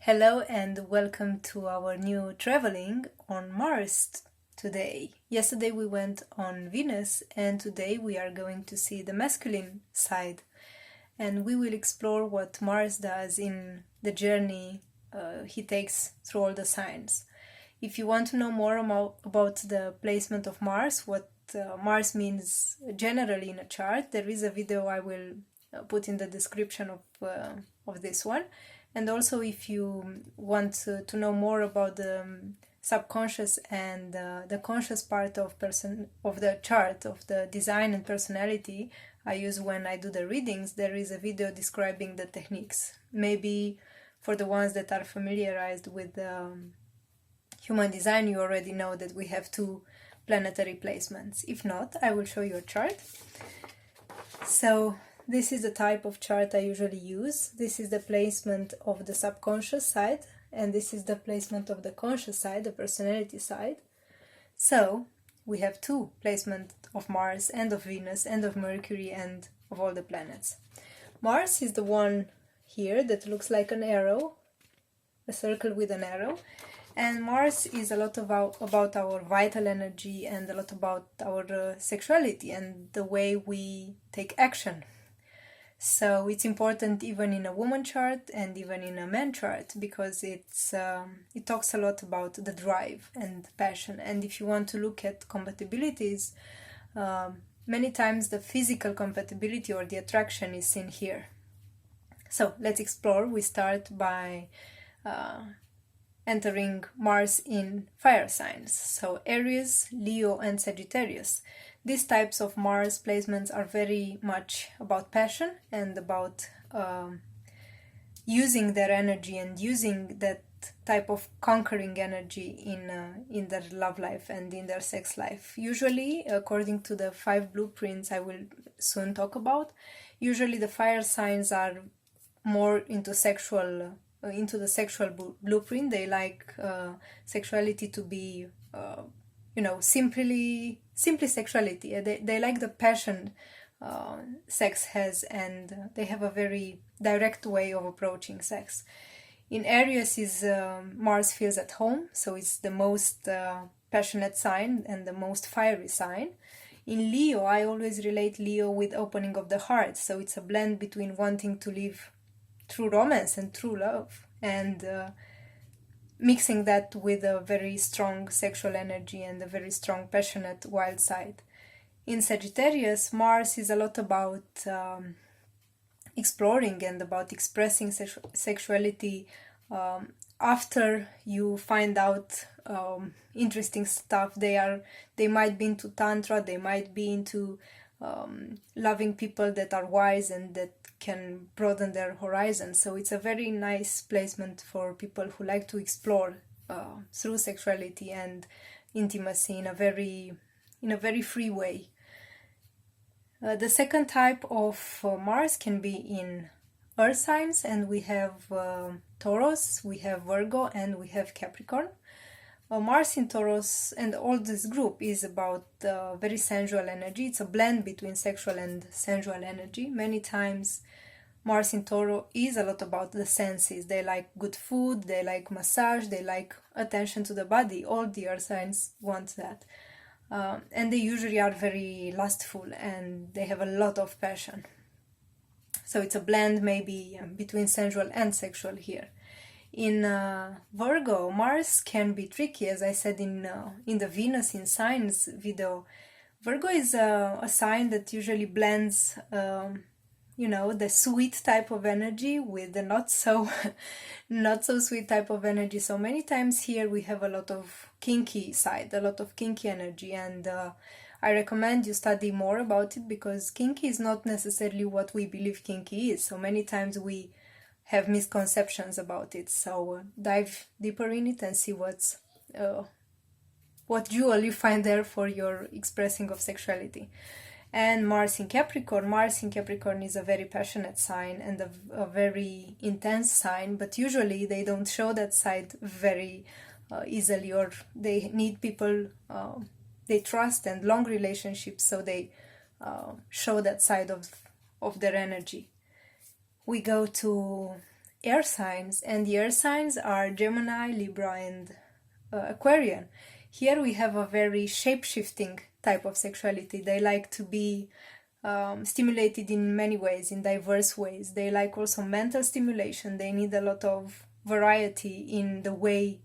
Hello and welcome to our new traveling on Mars today. Yesterday we went on Venus and today we are going to see the masculine side and we will explore what Mars does in the journey he takes through all the signs. If you want to know more about the placement of Mars, what Mars means generally in a chart, there is a video I will put in the description of this one. And also, if you want to know more about the subconscious and the conscious part of the chart of the design and personality I use when I do the readings, there is a video describing the techniques. Maybe for the ones that are familiarized with human design, you already know that we have two planetary placements. If not, I will show you a chart. So this is the type of chart I usually use. This is the placement of the subconscious side, and this is the placement of the conscious side, the personality side. So we have two placements of Mars and of Venus and of Mercury and of all the planets. Mars is the one here that looks like an arrow, a circle with an arrow. And Mars is a lot about our vital energy and a lot about our sexuality and the way we take action. So it's important even in a woman chart and even in a man chart because it talks a lot about the drive and passion. And if you want to look at compatibilities, many times the physical compatibility or the attraction is seen here. So let's explore. We start by entering Mars in fire signs. So Aries, Leo and Sagittarius. These types of Mars placements are very much about passion and about using their energy and using that type of conquering energy in their love life and in their sex life. Usually, according to the 5 blueprints I will soon talk about, usually the fire signs are more into the sexual blueprint. They like sexuality to be simply sexuality. They like the passion sex has, and they have a very direct way of approaching sex. In Aries is Mars feels at home, so it's the most passionate sign and the most fiery sign. In Leo, I always relate Leo with opening of the heart, so it's a blend between wanting to live true romance and true love, and mixing that with a very strong sexual energy and a very strong passionate wild side. In Sagittarius, Mars is a lot about exploring and about expressing sexuality after you find out interesting stuff. They might be into tantra, they might be into loving people that are wise and that can broaden their horizon. So it's a very nice placement for people who like to explore through sexuality and intimacy in a very free way. The second type of Mars can be in earth signs, and we have Taurus, we have Virgo, and we have Capricorn. Mars in Taurus and all this group is about very sensual energy. It's a blend between sexual and sensual energy. Many times Mars in Taurus is a lot about the senses. They like good food, they like massage, they like attention to the body. All the earth signs want that. And they usually are very lustful and they have a lot of passion. So it's a blend maybe between sensual and sexual here. In Virgo, Mars can be tricky, as I said in the Venus in Signs video. Virgo is a sign that usually blends, the sweet type of energy with the not so sweet type of energy. So many times here we have a lot of kinky side, a lot of kinky energy, and I recommend you study more about it because kinky is not necessarily what we believe kinky is. So many times we have misconceptions about it, so dive deeper in it and see what jewel you find there for your expressing of sexuality. And Mars in Capricorn is a very passionate sign and a very intense sign, but usually they don't show that side very easily, or they need people they trust and long relationships, so they show that side of their energy. We go to air signs, and the air signs are Gemini, Libra, and Aquarian. Here we have a very shape-shifting type of sexuality. They like to be stimulated in many ways, in diverse ways. They like also mental stimulation. They need a lot of variety in the way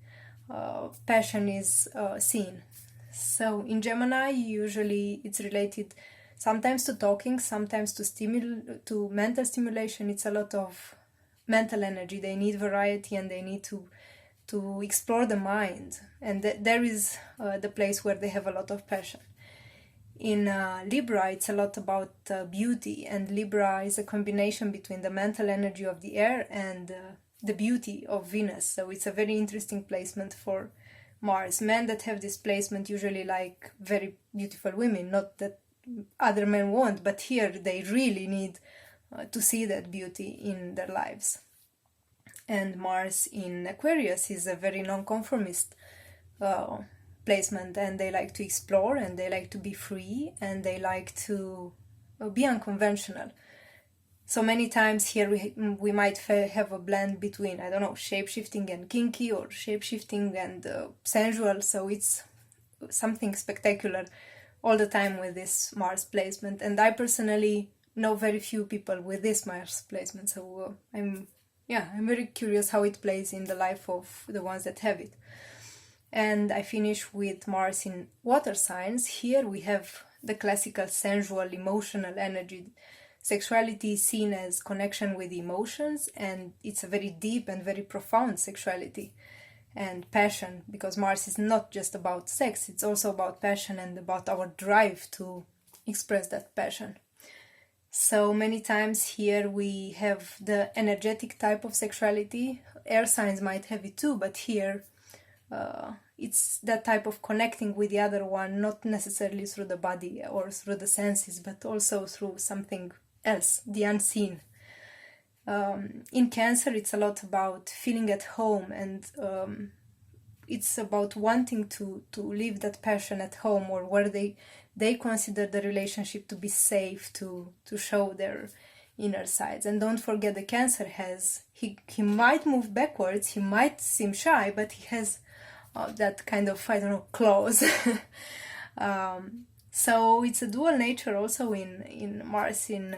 passion is seen. So in Gemini, usually it's related sometimes to talking, sometimes to mental stimulation. It's a lot of mental energy. They need variety and they need to explore the mind, and there is the place where they have a lot of passion. In Libra, it's a lot about beauty, and Libra is a combination between the mental energy of the air and the beauty of Venus. So it's a very interesting placement for Mars. Men that have this placement usually like very beautiful women, not that other men won't, but here they really need to see that beauty in their lives. And Mars in Aquarius is a very non-conformist placement, and they like to explore, and they like to be free, and they like to be unconventional. So many times here we might have a blend between, I don't know, shape-shifting and kinky, or shape-shifting and sensual. So it's something spectacular all the time with this Mars placement. And I personally know very few people with this Mars placement, so I'm very curious how it plays in the life of the ones that have it. And I finish with Mars in water signs. Here we have the classical sensual, emotional energy. Sexuality is seen as connection with emotions, and it's a very deep and very profound sexuality and passion, because Mars is not just about sex, it's also about passion and about our drive to express that passion. So many times here we have the energetic type of sexuality. Air signs might have it too, but here it's that type of connecting with the other one, not necessarily through the body or through the senses, but also through something else, the unseen. In Cancer, it's a lot about feeling at home, and it's about wanting to live that passion at home, or where they consider the relationship to be safe to show their inner sides. And don't forget, the Cancer has, he might move backwards, he might seem shy, but he has that kind of, I don't know, claws. So it's a dual nature also in Mars in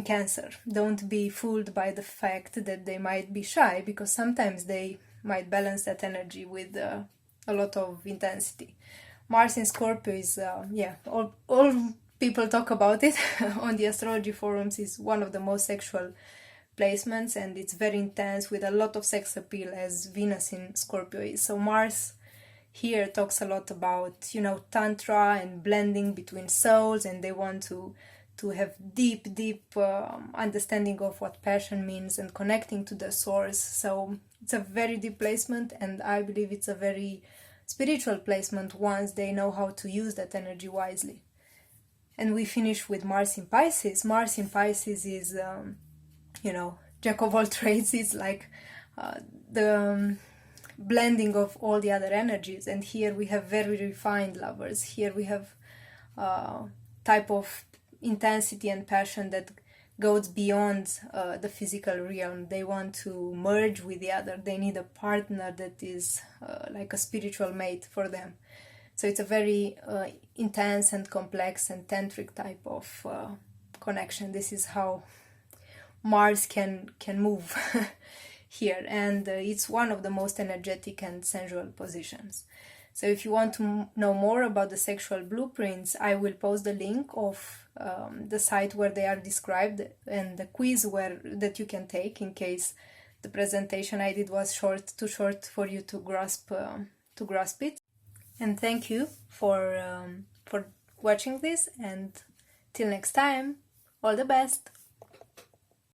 Cancer. Don't be fooled by the fact that they might be shy, because sometimes they might balance that energy with a lot of intensity. Mars in Scorpio is, all people talk about it on the astrology forums. Is one of the most sexual placements, and it's very intense with a lot of sex appeal, as Venus in Scorpio is. So Mars here talks a lot about, tantra and blending between souls, and they want to have deep understanding of what passion means and connecting to the source. So it's a very deep placement, and I believe it's a very spiritual placement once they know how to use that energy wisely. And we finish with Mars in Pisces. Mars in Pisces is, jack of all trades. It's like the blending of all the other energies. And here we have very refined lovers. Here we have type of intensity and passion that goes beyond the physical realm. They want to merge with the other. They need a partner that is like a spiritual mate for them. So it's a very intense and complex and tantric type of connection. This is how Mars can move here, and it's one of the most energetic and sensual positions. So if you want to know more about the sexual blueprints, I will post the link of the site where they are described, and the quiz that you can take in case the presentation I did was too short for you to grasp it. And thank you for watching this, and till next time, all the best.